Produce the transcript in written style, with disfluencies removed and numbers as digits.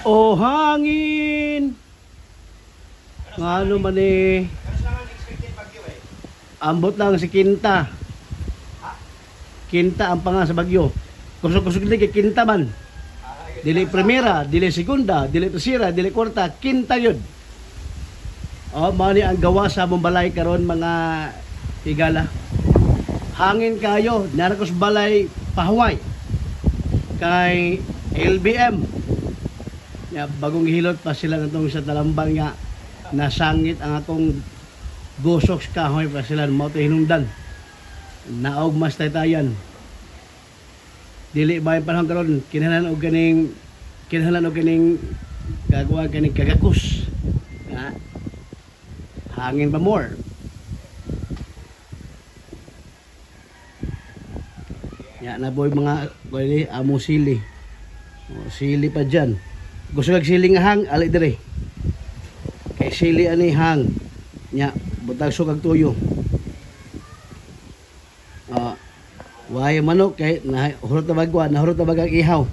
O hangin, ngano man eh, ambot lang si Kinta. Kinta ang pangalan sa bagyo. Kusog-kusog din kay Kinta man. Dili primera, dili segunda, dili tercera, dili kwarta, Kinta yun. O, mani ang gawa sa Mumbalay karon mga higala. Hangin kayo, narakos balay pahuway. Kay LBM. Ya, bagong hilot pa sila natong sa talambang nga nasangit ang atong gusok kahoy pa sila mo to hinungdan. Naog mas taytayan. Dili ba yung panahon karon kinahanglan og kaning gagawa kaning kagakus. Ha? Hangin pa more. Ya na boy mga boy amo sili. O, sili pa dyan. Gusto kag sili nga hang ali dire. Kay sili ani hang. Nya butang sukag tuyo. Waya manok kay nahurot na bagwa, nahurot na bagang ihaw.